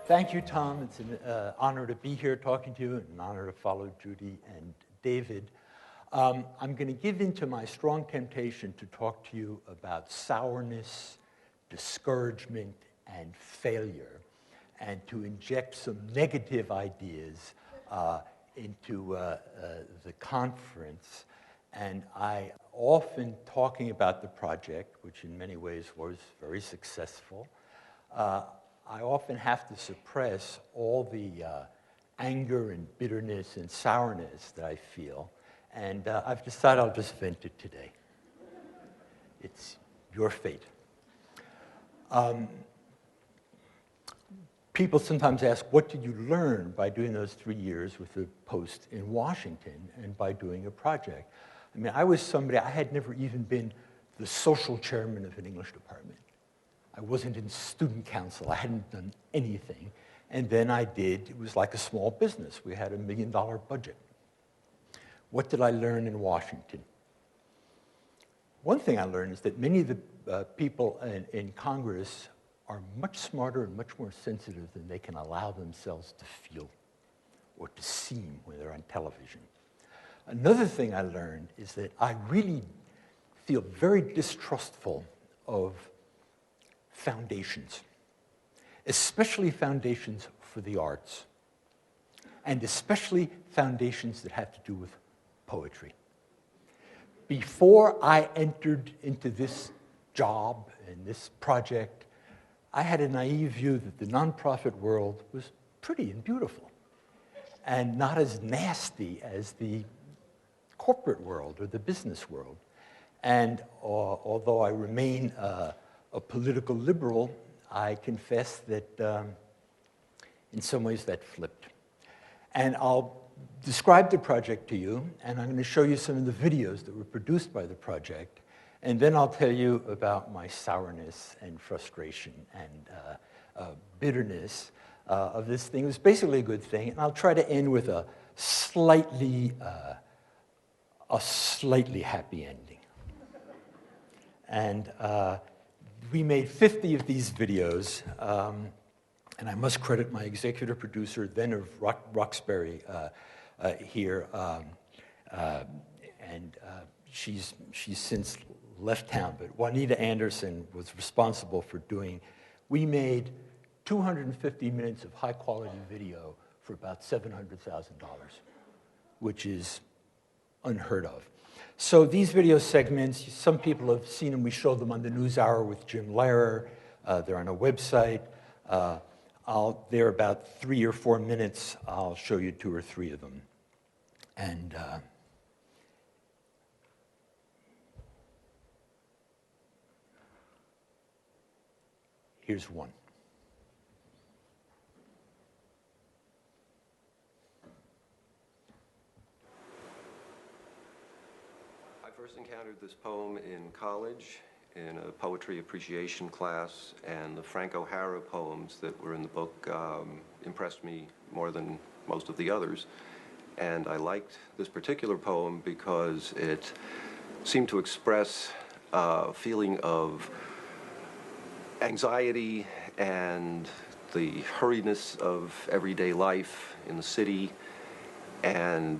Thank you, Tom. It's an honor to be here talking to you, and an honor to follow Judy and David. I'm going to give in to my strong temptation to talk to you about sourness, discouragement, and failure, and to inject some negative ideas into the conference. And I often talking about the project, which in many ways was very successful, I often have to suppress all the anger and bitterness and sourness that I feel. And I've decided I'll just vent it today. It's your fate. People sometimes ask, what did you learn by doing those 3 years with the post in Washington and by doing a project? I mean, I was somebody, I had never even been the social chairman of an English department. I wasn't in student council. I hadn't done anything. And then I did, it was like a small business. We had $1 million budget. What did I learn in Washington? One thing I learned is that many of the people in Congress are much smarter and much more sensitive than they can allow themselves to feel or to seem when they're on television. Another thing I learned is that I really feel very distrustful of foundations, especially foundations for the arts, and especially foundations that have to do with poetry. Before I entered into this job and this project, I had a naive view that the nonprofit world was pretty and beautiful and not as nasty as the corporate world or the business world. And although I remain a political liberal, I confess that in some ways that flipped. And I'll describe the project to you, and I'm going to show you some of the videos that were produced by the project, and then I'll tell you about my sourness and frustration and bitterness of this thing. It was basically a good thing, and I'll try to end with a slightly happy ending. And we made 50 of these videos, and I must credit my executive producer, then of Roxbury here, and she's since left town, but Juanita Anderson was responsible for doing. We made 250 minutes of high-quality video for about $700,000, which is unheard of. So these video segments, some people have seen them. We showed them on the NewsHour with Jim Lehrer. They're on a website. They're about 3 or 4 minutes. I'll show you 2 or 3 of them. And here's one. First encountered this poem in college in a poetry appreciation class, and the Frank O'Hara poems that were in the book impressed me more than most of the others. And I liked this particular poem because it seemed to express a feeling of anxiety and the hurriedness of everyday life in the city, and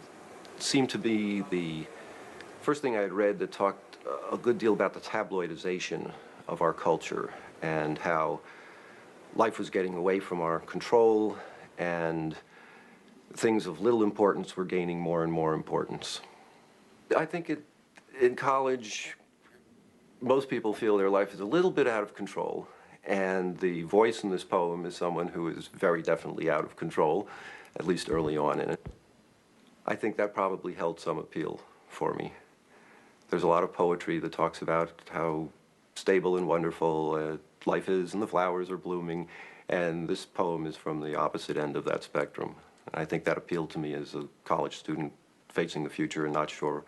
seemed to be the first thing I had read that talked a good deal about the tabloidization of our culture and how life was getting away from our control and things of little importance were gaining more and more importance. I think in college, most people feel their life is a little bit out of control, and the voice in this poem is someone who is very definitely out of control, at least early on in it. I think that probably held some appeal for me. There's a lot of poetry that talks about how stable and wonderful life is and the flowers are blooming, and this poem is from the opposite end of that spectrum. And I think that appealed to me as a college student facing the future and not sure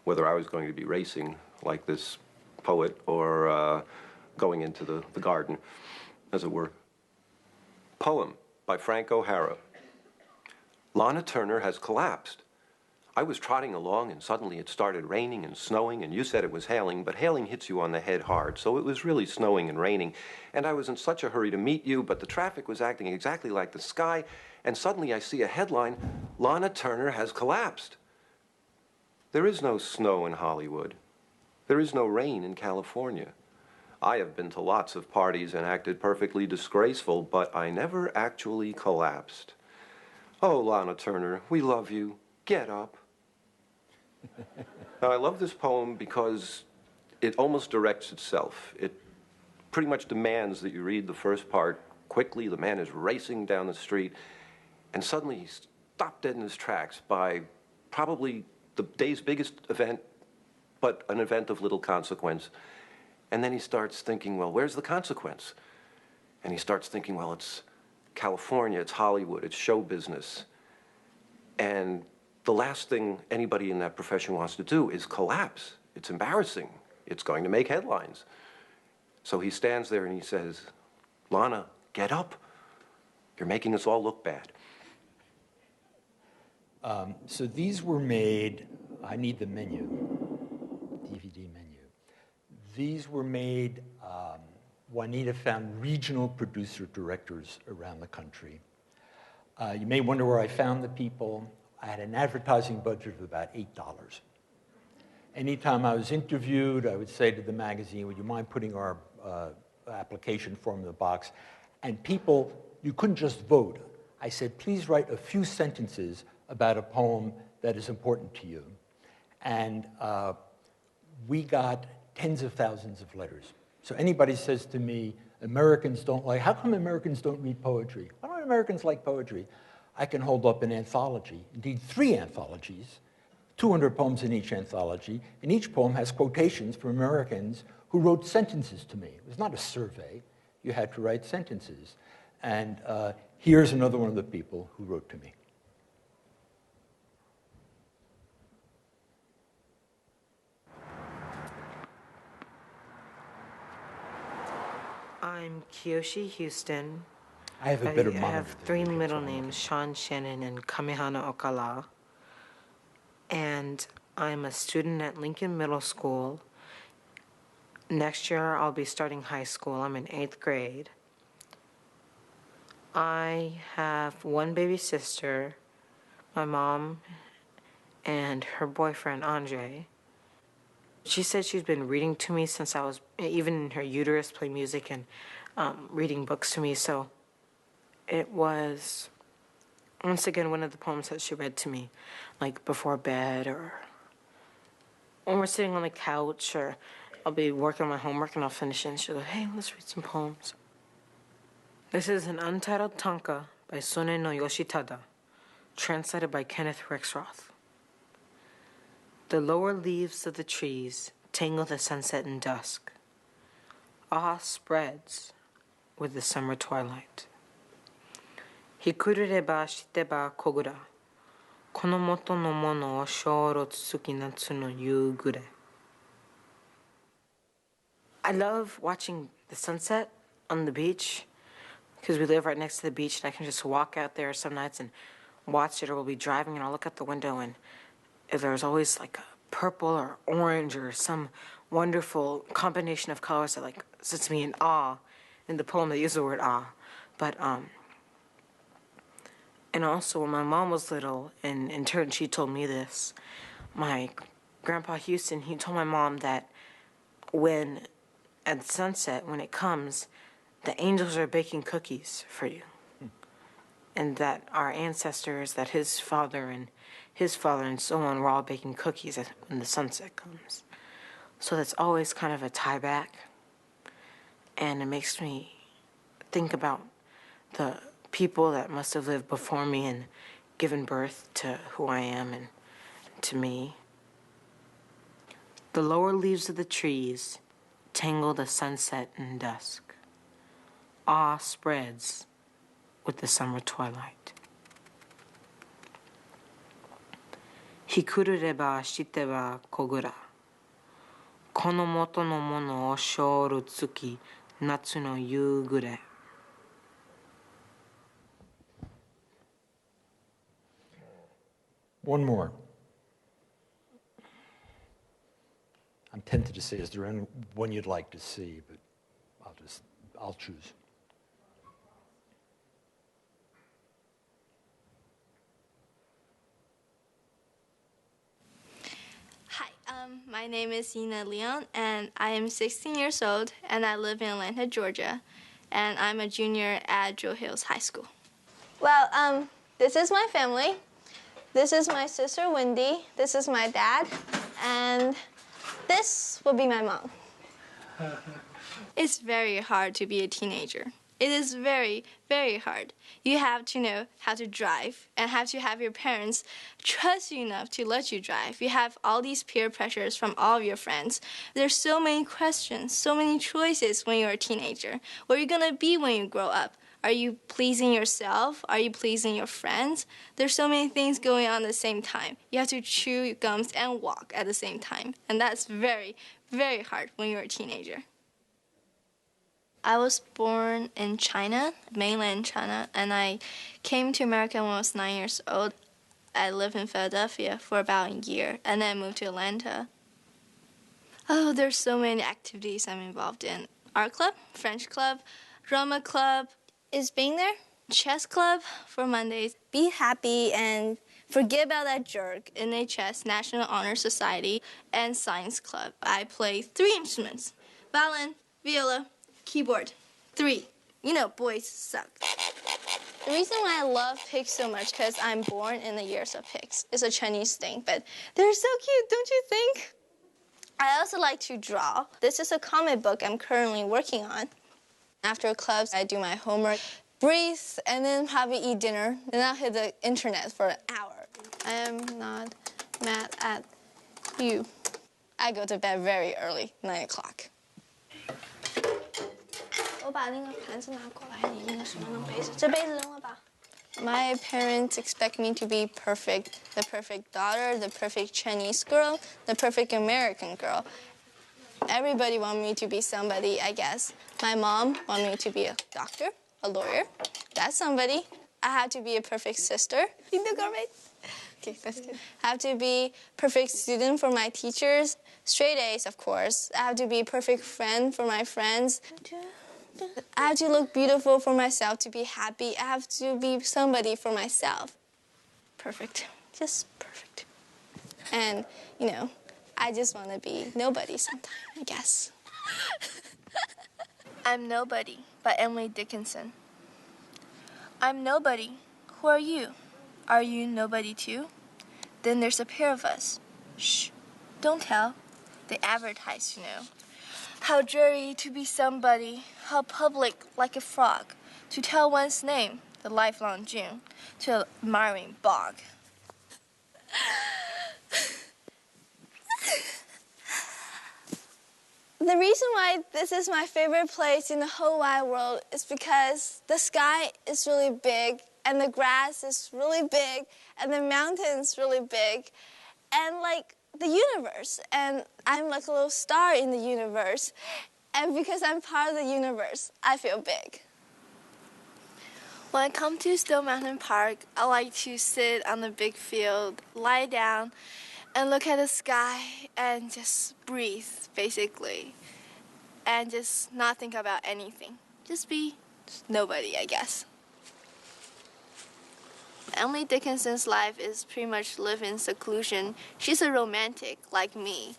whether I was going to be racing like this poet or going into the garden, as it were. Poem by Frank O'Hara. Lana Turner has collapsed. I was trotting along and suddenly it started raining and snowing, and you said it was hailing, but hailing hits you on the head hard, so it was really snowing and raining. And I was in such a hurry to meet you, but the traffic was acting exactly like the sky, and suddenly I see a headline, Lana Turner has collapsed. There is no snow in Hollywood. There is no rain in California. I have been to lots of parties and acted perfectly disgraceful, but I never actually collapsed. Oh, Lana Turner, we love you. Get up. Now, I love this poem because it almost directs itself. It pretty much demands that you read the first part quickly. The man is racing down the street, and suddenly he's stopped dead in his tracks by probably the day's biggest event, but an event of little consequence. And then he starts thinking, well, where's the consequence? And he starts thinking, well, it's California, it's Hollywood, it's show business. And the last thing anybody in that profession wants to do is collapse. It's embarrassing. It's going to make headlines. So he stands there and he says, Lana, get up. You're making us all look bad. So these were made, I need the menu, DVD menu. These were made, Juanita found regional producer directors around the country. You may wonder where I found the people. I had an advertising budget of about $8. Anytime I was interviewed, I would say to the magazine, would you mind putting our application form in the box? And people, you couldn't just vote. I said, please write a few sentences about a poem that is important to you. And we got tens of thousands of letters. So anybody says to me, Americans don't like, how come Americans don't read poetry? Why don't Americans like poetry? I can hold up an anthology, indeed 3 anthologies, 200 poems in each anthology, and each poem has quotations from Americans who wrote sentences to me. It was not a survey. You had to write sentences. And here's another one of the people who wrote to me. I'm Kiyoshi Houston. I have a better I monitor. have 3 middle names, Sean, Shannon, and Kamehana Okala. And I'm a student at Lincoln Middle School. Next year, I'll be starting high school. I'm in 8th grade. I have 1 baby sister, my mom, and her boyfriend, Andre. She said she's been reading to me since I was, even in her uterus, playing music and reading books to me. So it was, once again, one of the poems that she read to me, like before bed or when we're sitting on the couch, or I'll be working on my homework and I'll finish it and she'll go, hey, let's read some poems. This is an untitled tanka by Sone no Yoshitada, translated by Kenneth Rexroth. The lower leaves of the trees tangle the sunset in dusk. Awe spreads with the summer twilight. Hikurureba shiteba kogura. Kono moto no mono o shōro tsutsuki natsu no yūgure. I love watching the sunset on the beach because we live right next to the beach and I can just walk out there some nights and watch it, or we'll be driving and I'll look out the window and there's always like a purple or orange or some wonderful combination of colors that like sets me in awe. In the poem they use the word awe. But and also when my mom was little, and in turn she told me this, my grandpa Houston, he told my mom that when at sunset, when it comes, the angels are baking cookies for you. And that our ancestors, that his father and so on were all baking cookies when the sunset comes. So that's always kind of a tie back. And it makes me think about the people that must have lived before me and given birth to who I am and to me. The lower leaves of the trees tangle the sunset in dusk. Awe spreads with the summer twilight. Hikurureba shiteba kogura. Kono moto no mono o shōru tsuki natsu no yūgure. One more. I'm tempted to say, is there anyone you'd like to see? But I'll choose. Hi, my name is Ina Leon, and I am 16 years old, and I live in Atlanta, Georgia, and I'm a junior at Drill Hills High School. Well, this is my family. This is my sister, Wendy. This is my dad, and this will be my mom. It's very hard to be a teenager. It is very, very hard. You have to know how to drive and have to have your parents trust you enough to let you drive. You have all these peer pressures from all of your friends. There's so many questions, so many choices when you're a teenager. What are you going to be when you grow up? Are you pleasing yourself? Are you pleasing your friends? There's so many things going on at the same time. You have to chew gums and walk at the same time. And that's very, very hard when you're a teenager. I was born in China, mainland China, and I came to America when I was 9 years old. I lived in Philadelphia for about a year, and then moved to Atlanta. Oh, there's so many activities I'm involved in. Art club, French club, drama club. Is being there? Chess club for Mondays. Be happy and forget about that jerk. NHS, National Honor Society, and science club. I play 3 instruments: violin, viola, keyboard. 3. You know, boys suck. The reason why I love pigs so much because I'm born in the years of pigs. It's a Chinese thing, but they're so cute, don't you think? I also like to draw. This is a comic book I'm currently working on. After clubs, I do my homework, breathe, and then probably eat dinner. Then I'll hit the internet for an hour. I am not mad at you. I go to bed very early, 9 o'clock. My parents expect me to be perfect, the perfect daughter, the perfect Chinese girl, the perfect American girl. Everybody wants me to be somebody, I guess. My mom wants me to be a doctor, a lawyer. That's somebody. I have to be a perfect sister. You do great. Okay, that's good. I have to be a perfect student for my teachers. Straight A's, of course. I have to be a perfect friend for my friends. I have to look beautiful for myself to be happy. I have to be somebody for myself. Perfect. Just perfect. And, you know, I just want to be nobody sometime, I guess. I'm Nobody by Emily Dickinson. I'm nobody. Who are you? Are you nobody too? Then there's a pair of us. Shh, don't tell. They advertise, you know. How dreary to be somebody, how public like a frog, to tell one's name, the lifelong June, to an admiring bog. The reason why this is my favorite place in the whole wide world is because the sky is really big, and the grass is really big, and the mountain's really big, and like the universe. And I'm like a little star in the universe. And because I'm part of the universe, I feel big. When I come to Stone Mountain Park, I like to sit on the big field, lie down, and look at the sky and just breathe, basically. And just not think about anything. Just be nobody, I guess. Emily Dickinson's life is pretty much live in seclusion. She's a romantic like me.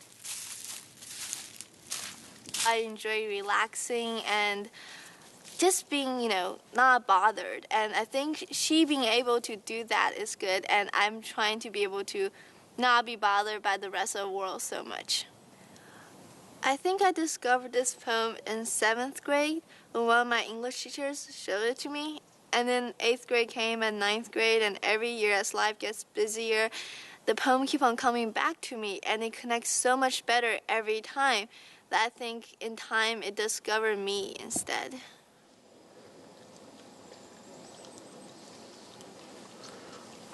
I enjoy relaxing and just being, you know, not bothered. And I think she being able to do that is good. And I'm trying to be able to not be bothered by the rest of the world so much. I think I discovered this poem in 7th grade when one of my English teachers showed it to me. And then 8th grade came and 9th grade, and every year as life gets busier, the poem keeps on coming back to me, and it connects so much better every time that I think in time it discovered me instead.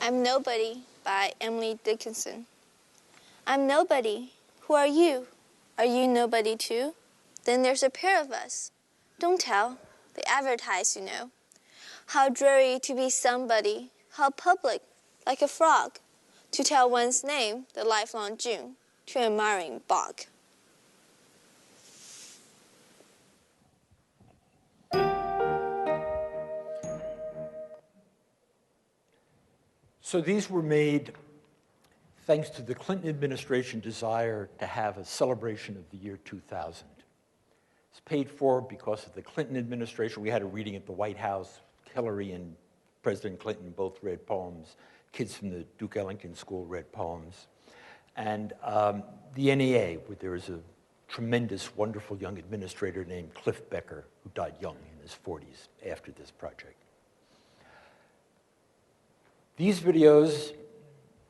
I'm Nobody by Emily Dickinson. I'm nobody. Who are you? Are you nobody too? Then there's a pair of us. Don't tell. They advertise, you know. How dreary to be somebody. How public, like a frog. To tell one's name, the lifelong June, to an admiring bog. So these were made thanks to the Clinton administration desire to have a celebration of the year 2000. It's paid for because of the Clinton administration. We had a reading at the White House. Hillary and President Clinton both read poems. Kids from the Duke Ellington School read poems. And the NEA, where there was a tremendous, wonderful young administrator named Cliff Becker, who died young in his 40s after this project. These videos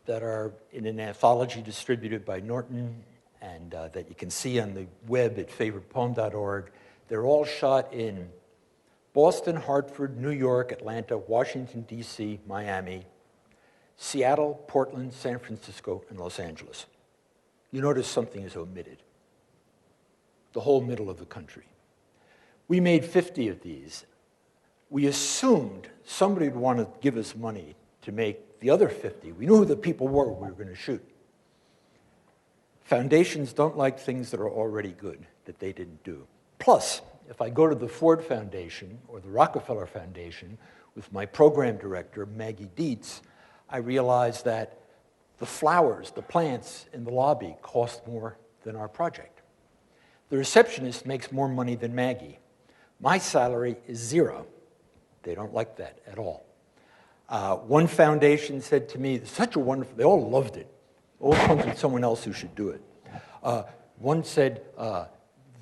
that are in an anthology distributed by Norton and that you can see on the web at favoritepoem.org, they're all shot in Boston, Hartford, New York, Atlanta, Washington, D.C., Miami, Seattle, Portland, San Francisco, and Los Angeles. You notice something is omitted. The whole middle of the country. We made 50 of these. We assumed somebody would want to give us money to make the other 50. We knew who the people were we were going to shoot. Foundations don't like things that are already good, that they didn't do. Plus, if I go to the Ford Foundation or the Rockefeller Foundation with my program director, Maggie Dietz, I realize that the flowers, the plants in the lobby cost more than our project. The receptionist makes more money than Maggie. My salary is zero. They don't like that at all. One foundation said to me, such a wonderful, they all loved it. All comes with someone else who should do it. One said,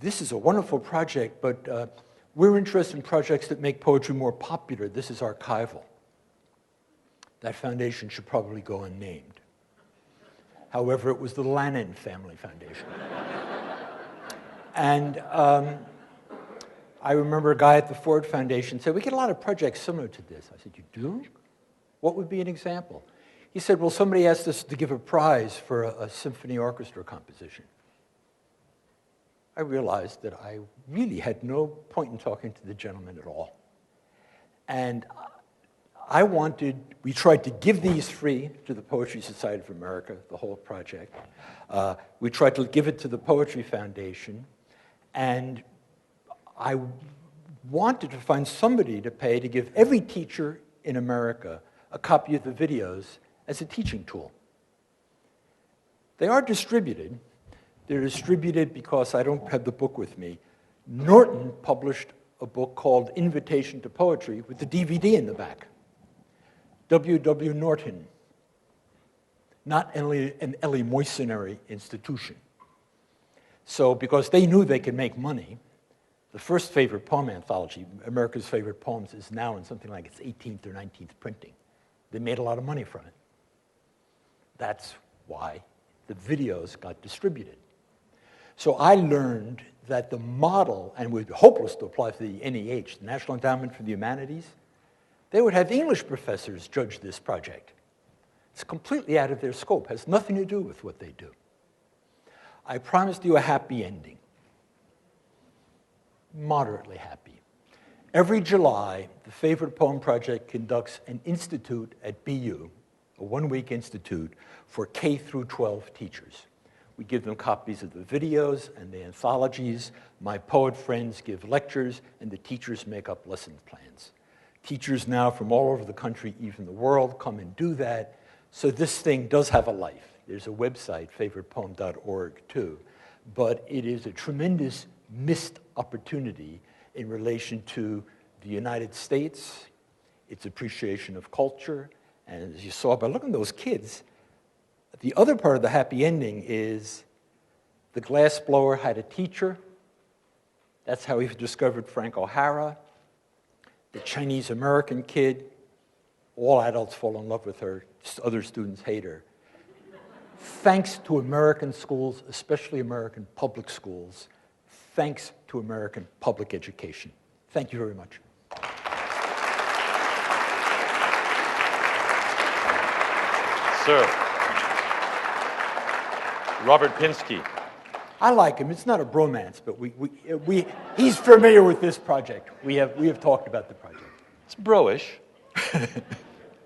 this is a wonderful project, but we're interested in projects that make poetry more popular. This is archival. That foundation should probably go unnamed. However, it was the Lannan Family Foundation. And I remember a guy at the Ford Foundation said, we get a lot of projects similar to this. I said, you do? What would be an example? He said, well, somebody asked us to give a prize for a symphony orchestra composition. I realized that I really had no point in talking to the gentleman at all. And we tried to give these free to the Poetry Society of America, the whole project. We tried to give it to the Poetry Foundation. And I wanted to find somebody to pay to give every teacher in America a copy of the videos as a teaching tool. They are distributed. They're distributed because I don't have the book with me. Norton published a book called Invitation to Poetry with the DVD in the back. W.W. Norton, not an eleemosynary institution. So because they knew they could make money, the first favorite poem anthology, America's Favorite Poems, is now in something like its 18th or 19th printing. They made a lot of money from it. That's why the videos got distributed. So I learned that the model, and it would be hopeless to apply to the NEH, the National Endowment for the Humanities, they would have English professors judge this project. It's completely out of their scope, has nothing to do with what they do. I promised you a happy ending. Moderately happy. Every July, the Favorite Poem Project conducts an institute at BU, a one-week institute for K through 12 teachers. We give them copies of the videos and the anthologies. My poet friends give lectures, and the teachers make up lesson plans. Teachers now from all over the country, even the world, come and do that. So this thing does have a life. There's a website, favoritepoem.org, too. But it is a tremendous missed opportunity in relation to the United States, its appreciation of culture. And as you saw by looking at those kids, the other part of the happy ending is the glassblower had a teacher. That's how he discovered Frank O'Hara. The Chinese-American kid, all adults fall in love with her, other students hate her. Thanks to American schools, especially American public schools, thanks to American public education. Thank you very much. Sir, Robert Pinsky. I like him. It's not a bromance, but he's familiar with this project. We have talked about the project. It's bro-ish.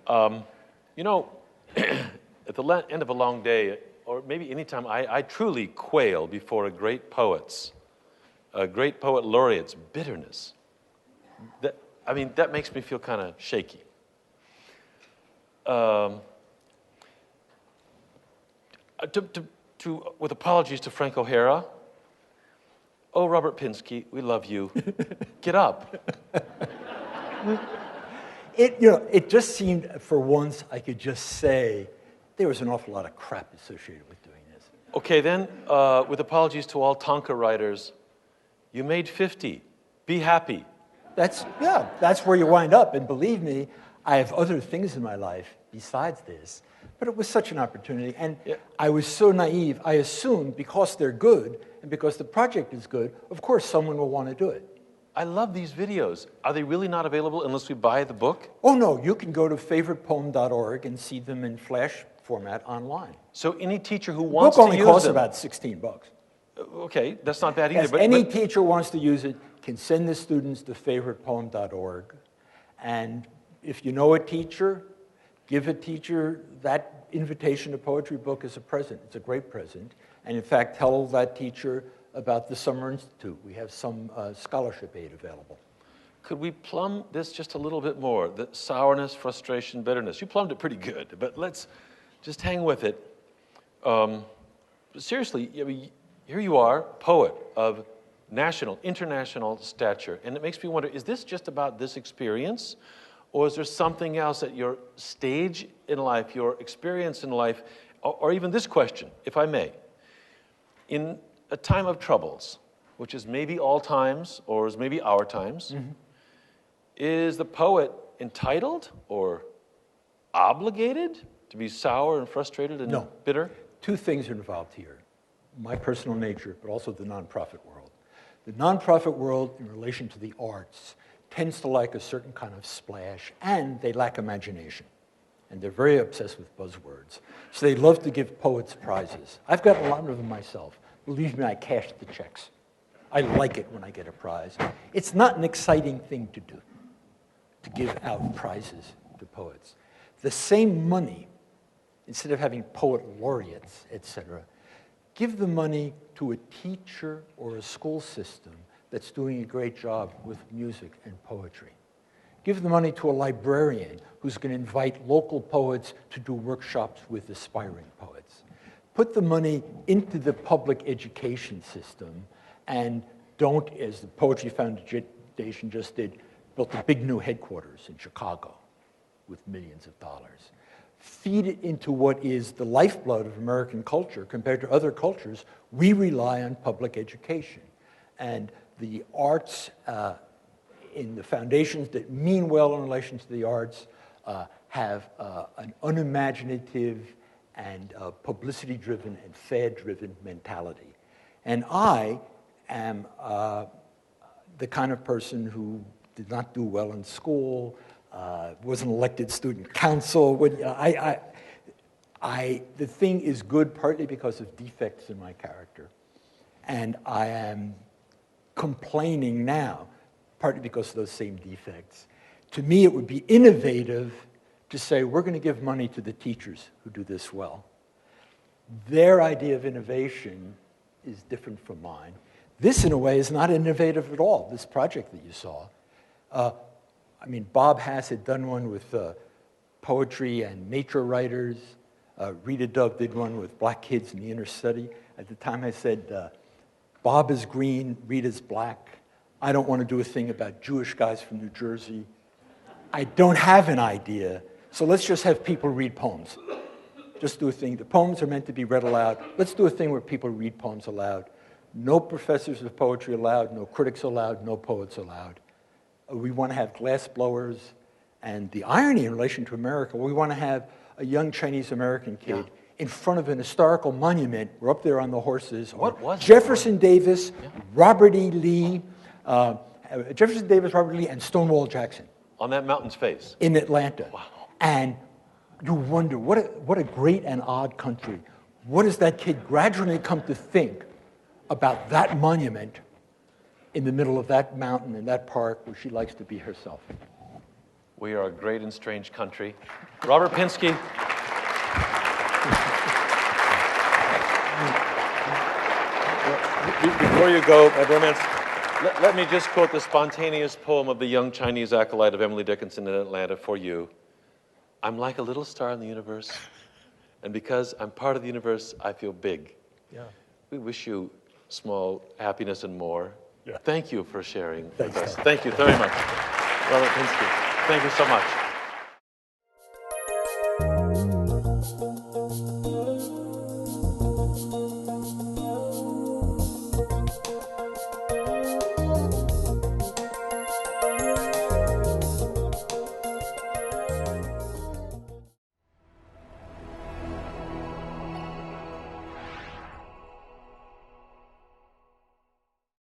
You know, at the end of a long day, or maybe any time, I truly quail before a great poet laureate's bitterness. That makes me feel kind of shaky. with apologies to Frank O'Hara, oh, Robert Pinsky, we love you. Get up. It just seemed, for once, I could just say there was an awful lot of crap associated with doing this. Okay, then, with apologies to all Tonka writers, you made 50. Be happy. That's where you wind up. And believe me, I have other things in my life besides this. But it was such an opportunity. And I was so naive. I assumed because they're good and because the project is good, of course someone will want to do it. I love these videos. Are they really not available unless we buy the book? Oh, no. You can go to favoritepoem.org and see them in flash format online. So any teacher who The wants book to only use costs them... about $16. Okay, that's not bad either. As any teacher wants to use it can send the students to favoritepoem.org. And if you know a teacher, give a teacher that invitation to poetry book as a present. It's a great present. And in fact, tell that teacher about the Summer Institute. We have some scholarship aid available. Could we plumb this just a little bit more? The sourness, frustration, bitterness. You plumbed it pretty good, but let's just hang with it. Seriously, I mean, here you are, poet of national, international stature, and it makes me wonder, is this just about this experience, or is there something else at your stage in life, your experience in life, or even this question, if I may? In a time of troubles, which is maybe all times, or is maybe our times, is the poet entitled or obligated to be sour and frustrated and bitter? Two things are involved here. My personal nature, but also the nonprofit world. The nonprofit world, in relation to the arts, tends to like a certain kind of splash, and they lack imagination. And they're very obsessed with buzzwords. So they love to give poets prizes. I've got a lot of them myself. Believe me, I cash the checks. I like it when I get a prize. It's not an exciting thing to do, to give out prizes to poets. The same money, instead of having poet laureates, etc., give the money to a teacher or a school system that's doing a great job with music and poetry. Give the money to a librarian who's going to invite local poets to do workshops with aspiring poets. Put the money into the public education system and don't, as the Poetry Foundation just did, built a big new headquarters in Chicago with millions of dollars. Feed it into what is the lifeblood of American culture. Compared to other cultures, we rely on public education. And the arts in the foundations that mean well in relation to the arts have an unimaginative and publicity-driven and fad-driven mentality. And I am the kind of person who did not do well in school, was an elected student council. The thing is good partly because of defects in my character. And I am complaining now, partly because of those same defects. To me, it would be innovative to say, we're going to give money to the teachers who do this well. Their idea of innovation is different from mine. This, in a way, is not innovative at all, this project that you saw. I mean, Bob Hass had done one with poetry and nature writers. Rita Dove did one with black kids in the inner city. At the time I said, Bob is green, Rita's black. I don't want to do a thing about Jewish guys from New Jersey. I don't have an idea, so let's just have people read poems. Just do a thing. The poems are meant to be read aloud. Let's do a thing where people read poems aloud. No professors of poetry allowed, no critics allowed, no poets allowed. We want to have glass blowers. And the irony in relation to America, we want to have a young Chinese-American kid in front of an historical monument. We're up there on the horses. What was Jefferson Davis, Robert E. Lee, Jefferson Davis, Robert E. Lee, and Stonewall Jackson. On that mountain's face. In Atlanta. Wow. And you wonder, what a great and odd country. What does that kid gradually come to think about that monument in the middle of that mountain in that park where she likes to be herself? We are a great and strange country. Robert Pinsky. Before you go, my romance, let me just quote the spontaneous poem of the young Chinese acolyte of Emily Dickinson in Atlanta for you. I'm like a little star in the universe, And because I'm part of the universe, I feel big. Yeah. We wish you small happiness and more. Yeah. Thank you for sharing with Thanks, us. Tom. Thank you very much. Robert Pinsky, thank you so much.